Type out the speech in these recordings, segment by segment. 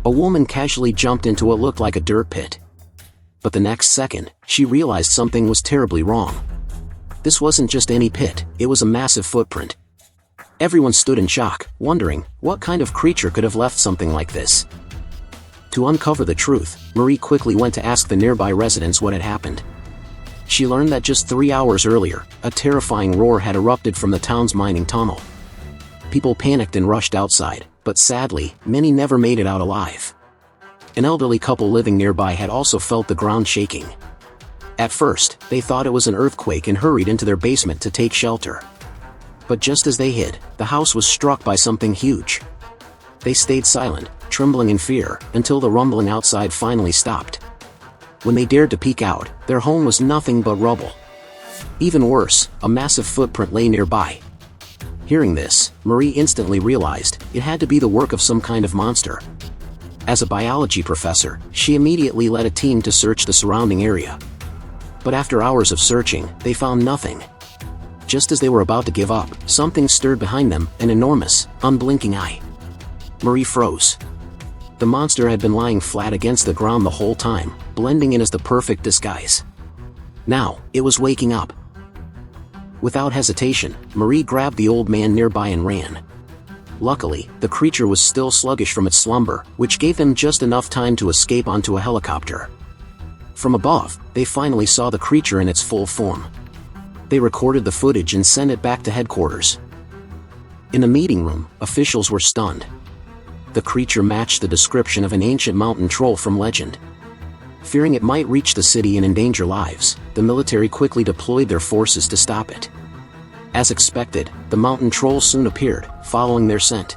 A woman casually jumped into what looked like a dirt pit. But the next second, she realized something was terribly wrong. This wasn't just any pit, it was a massive footprint. Everyone stood in shock, wondering, what kind of creature could have left something like this? To uncover the truth, Marie quickly went to ask the nearby residents what had happened. She learned that just 3 hours earlier, a terrifying roar had erupted from the town's mining tunnel. People panicked and rushed outside, but sadly, many never made it out alive. An elderly couple living nearby had also felt the ground shaking. At first, they thought it was an earthquake and hurried into their basement to take shelter. But just as they hid, the house was struck by something huge. They stayed silent, trembling in fear, until the rumbling outside finally stopped. When they dared to peek out, their home was nothing but rubble. Even worse, a massive footprint lay nearby. Hearing this, Marie instantly realized it had to be the work of some kind of monster. As a biology professor, she immediately led a team to search the surrounding area. But after hours of searching, they found nothing. Just as they were about to give up, something stirred behind them, an enormous, unblinking eye. Marie froze. The monster had been lying flat against the ground the whole time, blending in as the perfect disguise. Now, it was waking up. Without hesitation, Marie grabbed the old man nearby and ran. Luckily, the creature was still sluggish from its slumber, which gave them just enough time to escape onto a helicopter. From above, they finally saw the creature in its full form. They recorded the footage and sent it back to headquarters. In the meeting room, officials were stunned. The creature matched the description of an ancient mountain troll from legend. Fearing it might reach the city and endanger lives, the military quickly deployed their forces to stop it. As expected, the mountain trolls soon appeared, following their scent.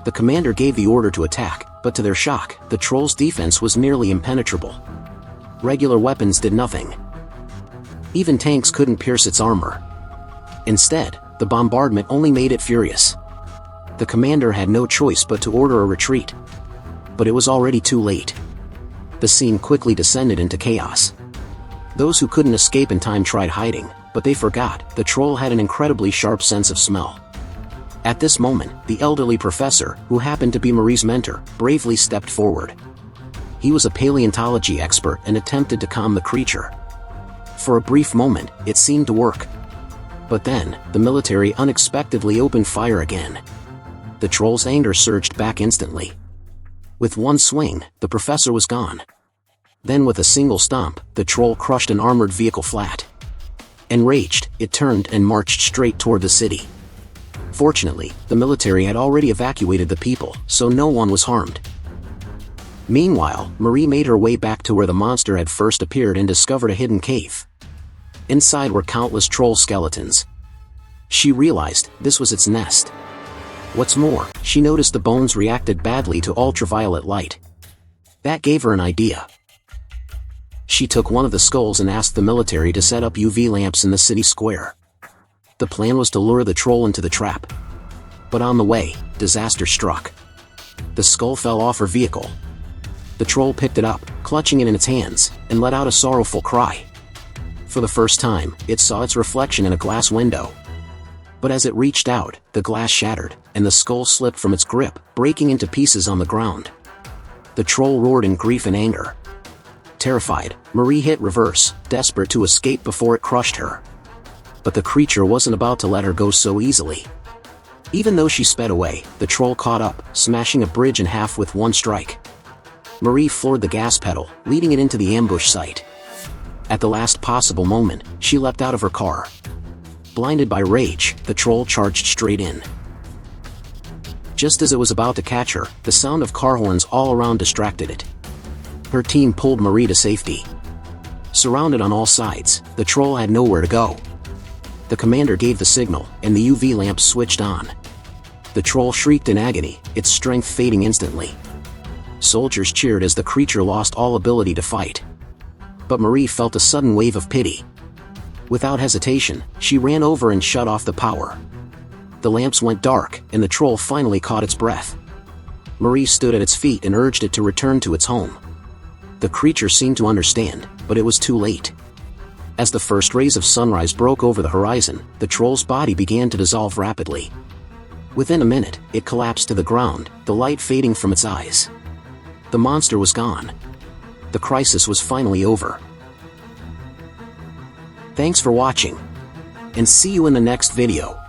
The commander gave the order to attack, but to their shock, the trolls' defense was nearly impenetrable. Regular weapons did nothing. Even tanks couldn't pierce its armor. Instead, the bombardment only made it furious. The commander had no choice but to order a retreat. But it was already too late. The scene quickly descended into chaos. Those who couldn't escape in time tried hiding, but they forgot the troll had an incredibly sharp sense of smell. At this moment, the elderly professor, who happened to be Marie's mentor, bravely stepped forward. He was a paleontology expert and attempted to calm the creature. For a brief moment, it seemed to work. But then, the military unexpectedly opened fire again. The troll's anger surged back instantly. With one swing, the professor was gone. Then with a single stomp, the troll crushed an armored vehicle flat. Enraged, it turned and marched straight toward the city. Fortunately, the military had already evacuated the people, so no one was harmed. Meanwhile, Marie made her way back to where the monster had first appeared and discovered a hidden cave. Inside were countless troll skeletons. She realized this was its nest. What's more, she noticed the bones reacted badly to ultraviolet light. That gave her an idea. She took one of the skulls and asked the military to set up UV lamps in the city square. The plan was to lure the troll into the trap. But on the way, disaster struck. The skull fell off her vehicle. The troll picked it up, clutching it in its hands, and let out a sorrowful cry. For the first time, it saw its reflection in a glass window. But as it reached out, the glass shattered, and the skull slipped from its grip, breaking into pieces on the ground. The troll roared in grief and anger. Terrified, Marie hit reverse, desperate to escape before it crushed her. But the creature wasn't about to let her go so easily. Even though she sped away, the troll caught up, smashing a bridge in half with one strike. Marie floored the gas pedal, leading it into the ambush site. At the last possible moment, she leapt out of her car. Blinded by rage, the troll charged straight in. Just as it was about to catch her, the sound of car horns all around distracted it. Her team pulled Marie to safety. Surrounded on all sides, the troll had nowhere to go. The commander gave the signal, and the UV lamps switched on. The troll shrieked in agony, its strength fading instantly. Soldiers cheered as the creature lost all ability to fight. But Marie felt a sudden wave of pity. Without hesitation, she ran over and shut off the power. The lamps went dark, and the troll finally caught its breath. Marie stood at its feet and urged it to return to its home. The creature seemed to understand, but it was too late. As the first rays of sunrise broke over the horizon, the troll's body began to dissolve rapidly. Within a minute, it collapsed to the ground, the light fading from its eyes. The monster was gone. The crisis was finally over. Thanks for watching. And see you in the next video.